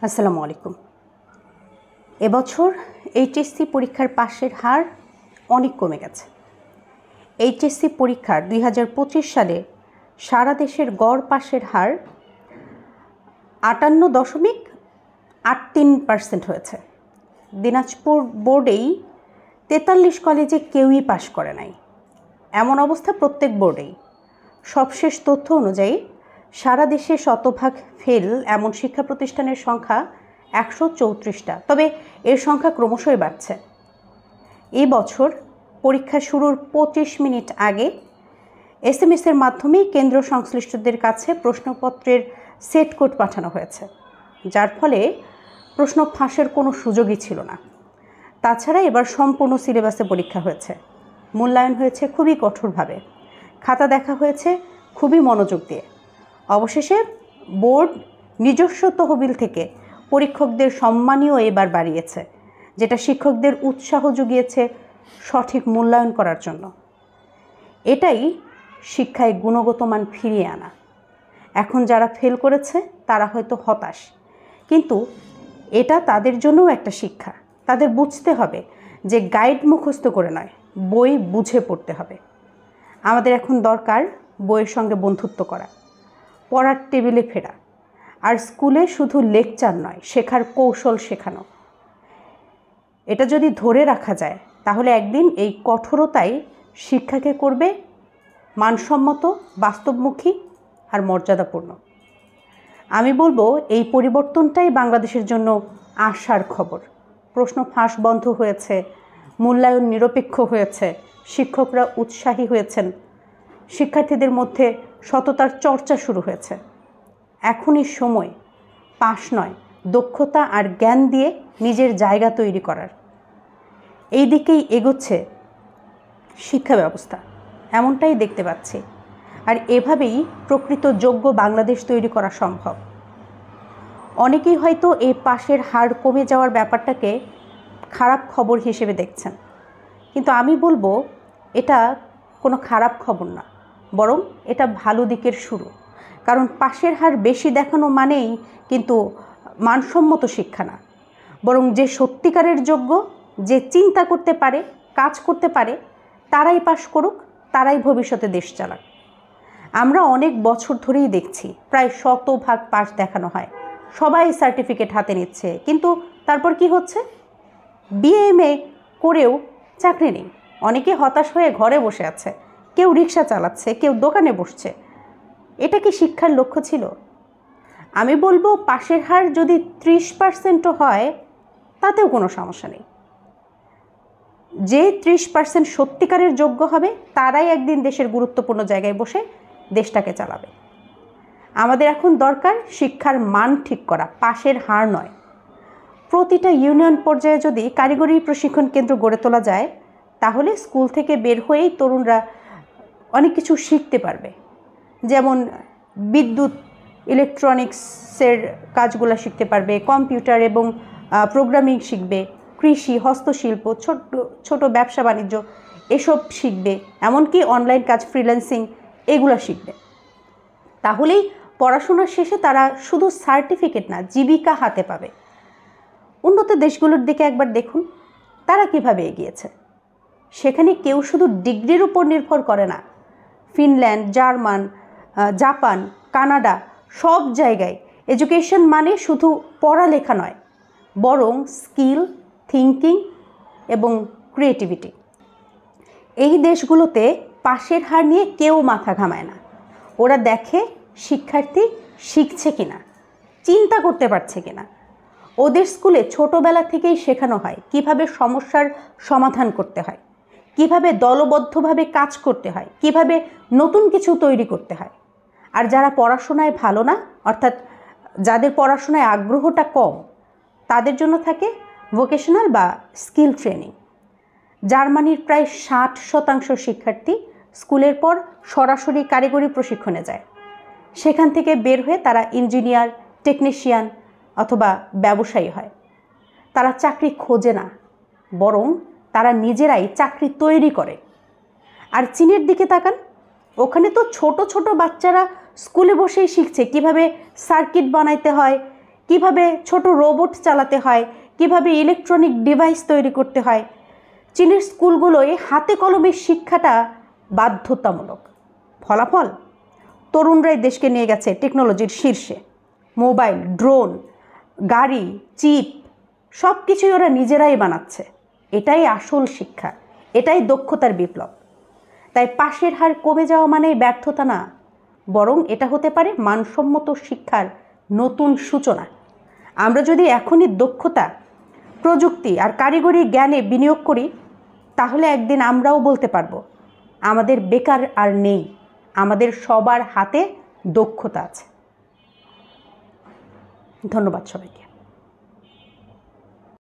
আসসালামু আলাইকুম। এবছর এইচএসসি পরীক্ষার পাশের হার অনেক কমে গেছে। এইচএসসি পরীক্ষার 2025 সালে সারা দেশের গড় পাশের হার 58.83% হয়েছে। দিনাজপুর বোর্ডেই 43 কলেজে কেউই পাশ করে নাই, এমন অবস্থা প্রত্যেক বোর্ডেই। সবশেষ তথ্য অনুযায়ী সারা দেশে শতভাগ ফেল এমন শিক্ষা প্রতিষ্ঠানের সংখ্যা 134টা, তবে এর সংখ্যা ক্রমশই বাড়ছে। এই বছর পরীক্ষা শুরুর 25 মিনিট আগে এসএমএসের মাধ্যমে কেন্দ্র সংশ্লিষ্টদের কাছে প্রশ্নপত্রের সেট কোড পাঠানো হয়েছে, যার ফলে প্রশ্ন ফাঁসের কোনো সুযোগই ছিল না। তাছাড়া এবার সম্পূর্ণ সিলেবাসে পরীক্ষা হয়েছে, মূল্যায়ন হয়েছে খুবই কঠোরভাবে, খাতা দেখা হয়েছে খুবই মনোযোগ দিয়ে। অবশেষে বোর্ড নিজস্ব তহবিল থেকে পরীক্ষকদের সম্মানীয় এবার বাড়িয়েছে, যেটা শিক্ষকদের উৎসাহ জুগিয়েছে সঠিক মূল্যায়ন করার জন্য। এটাই শিক্ষায় গুণগত মান ফিরিয়ে আনা। এখন যারা ফেল করেছে তারা হয়তো হতাশ, কিন্তু এটা তাদের জন্যও একটা শিক্ষা। তাদের বুঝতে হবে যে গাইড মুখস্থ করে নয়, বই বুঝে পড়তে হবে। আমাদের এখন দরকার বইয়ের সঙ্গে বন্ধুত্ব করা, পড়ার টেবিলে ফেরা, আর স্কুলে শুধু লেকচার নয়, শেখার কৌশল শেখানো। এটা যদি ধরে রাখা যায় তাহলে একদিন এই কঠোরতাই শিক্ষাকে করবে মানসম্মত, বাস্তবমুখী আর মর্যাদাপূর্ণ। আমি বলবো এই পরিবর্তনটাই বাংলাদেশের জন্য আশার খবর। প্রশ্ন ফাঁস বন্ধ হয়েছে, মূল্যায়ন নিরপেক্ষ হয়েছে, শিক্ষকরা উৎসাহী হয়েছেন, শিক্ষার্থীদের মধ্যে সততার চর্চা শুরু হয়েছে। এখনই সময় পাশ নয়, দক্ষতা আর জ্ঞান দিয়ে নিজের জায়গা তৈরি করার। এই দিকেই এগোচ্ছে শিক্ষা ব্যবস্থা, এমনটাই দেখতে পাচ্ছি। আর এভাবেই প্রকৃত যোগ্য বাংলাদেশ তৈরি করা সম্ভব। অনেকেই হয়তো এই পাশের হার কমে যাওয়ার ব্যাপারটাকে খারাপ খবর হিসেবে দেখছেন, কিন্তু আমি বলবো এটা কোনো খারাপ খবর না, বরং এটা ভালো দিকের শুরু। কারণ পাশের হার বেশি দেখানো মানেই কিন্তু মানসম্মত শিক্ষা না, বরং যে সত্যিকারের যোগ্য, যে চিন্তা করতে পারে, কাজ করতে পারে, তারাই পাশ করুক, তারাই ভবিষ্যতে দেশ চালাক। আমরা অনেক বছর ধরেই দেখছি প্রায় 100% পাশ দেখানো হয়, সবাই সার্টিফিকেট হাতে নিচ্ছে, কিন্তু তারপর কি হচ্ছে? বিএমএ করেও চাকরি নেই। অনেকে হতাশ হয়ে ঘরে বসে আছে, কেউ রিক্সা চালাচ্ছে, কেউ দোকানে বসছে। এটা কি শিক্ষার লক্ষ্য ছিল? আমি বলবো পাশের হার যদি 30%ও হয় তাতেও কোনো সমস্যা নেই। যে 30% সত্যিকারের যোগ্য হবে তারাই একদিন দেশের গুরুত্বপূর্ণ জায়গায় বসে দেশটাকে চালাবে। আমাদের এখন দরকার শিক্ষার মান ঠিক করা, পাশের হার নয়। প্রতিটা ইউনিয়ন পর্যায়ে যদি কারিগরি প্রশিক্ষণ কেন্দ্র গড়ে তোলা যায়, তাহলে স্কুল থেকে বের হয়েই তরুণরা অনেক কিছু শিখতে পারবে। যেমন বিদ্যুৎ, ইলেকট্রনিক্সের কাজগুলো শিখতে পারবে, কম্পিউটার এবং প্রোগ্রামিং শিখবে, কৃষি, হস্তশিল্প, ছোট ব্যবসা বাণিজ্য এসব শিখবে, এমনকি অনলাইন কাজ, ফ্রিল্যান্সিং এগুলো শিখবে। তাহলেই পড়াশোনার শেষে তারা শুধু সার্টিফিকেট না, জীবিকা হাতে পাবে। উন্নত দেশগুলোর দিকে একবার দেখুন, তারা কিভাবে এগিয়েছে। সেখানে কেউ শুধু ডিগ্রির উপর নির্ভর করে না। ফিনল্যান্ড, জার্মান, জাপান, কানাডা, সব জায়গায় এডুকেশন মানে শুধু পড়ালেখা নয়, বরং স্কিল, থিঙ্কিং এবং ক্রিয়েটিভিটি। এই দেশগুলোতে পাশের হার নিয়ে কেউ মাথা ঘামায় না। ওরা দেখে শিক্ষার্থী শিখছে কিনা, চিন্তা করতে পারছে কিনা। ওদের স্কুলে ছোটোবেলা থেকেই শেখানো হয় কিভাবে সমস্যার সমাধান করতে হয়, কিভাবে দলবদ্ধভাবে কাজ করতে হয়, কিভাবে নতুন কিছু তৈরি করতে হয়। আর যারা পড়াশোনায় ভালো না, অর্থাৎ যাদের পড়াশোনায় আগ্রহটা কম, তাদের জন্য থাকে ভোকেশনাল বা স্কিল ট্রেনিং। জার্মানির প্রায় 60% শিক্ষার্থী স্কুলের পর সরাসরি কারিগরি প্রশিক্ষণে যায়। সেখান থেকে বের হয়ে তারা ইঞ্জিনিয়ার, টেকনিশিয়ান অথবা ব্যবসায়ী হয়। তারা চাকরি খোঁজে না, বরং তারা নিজেরাই চাকরি তৈরি করে। আর চীনের দিকে তাকান, ওখানে তো ছোট ছোট বাচ্চারা স্কুলে বসেই শিখছে কিভাবে সার্কিট বানাইতে হয়, কিভাবে ছোট রোবট চালাতে হয়, কিভাবে ইলেকট্রনিক ডিভাইস তৈরি করতে হয়। চীনের স্কুলগুলোয় হাতে কলমের শিক্ষাটা বাধ্যতামূলক। ফলাফল, তরুণরাই দেশকে নিয়ে গেছে টেকনোলজির শীর্ষে। মোবাইল, ড্রোন, গাড়ি, চিপ সব কিছুই ওরা নিজেরাই বানাচ্ছে। এটাই আসল শিক্ষা, এটাই দক্ষতার বিপ্লব। তাই পাশের হার কমে যাওয়া মানেই ব্যর্থতা না, বরং এটা হতে পারে মানসম্মত শিক্ষার নতুন সূচনা। আমরা যদি এখনই দক্ষতা, প্রযুক্তি আর কারিগরি জ্ঞানে বিনিয়োগ করি, তাহলে একদিন আমরাও বলতে পারবো আমাদের বেকার আর নেই, আমাদের সবার হাতে দক্ষতা আছে। ধন্যবাদ সবাইকে।